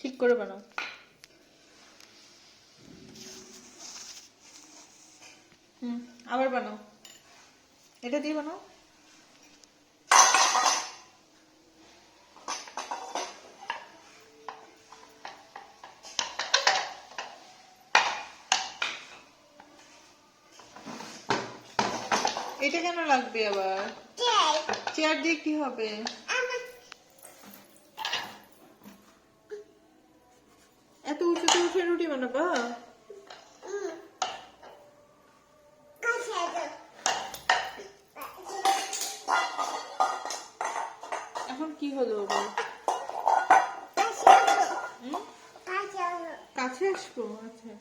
ঠিক করে বানাও। আবার বানাও, এটা দিয়ে বানাও। এটা কেন লাগবে আবার? চেয়ার দিয়ে কি হবে? এত উঁচুতে উঠে রুটি বানাবা? এখন কি হলো আবার? কাছে আসবো? আচ্ছা।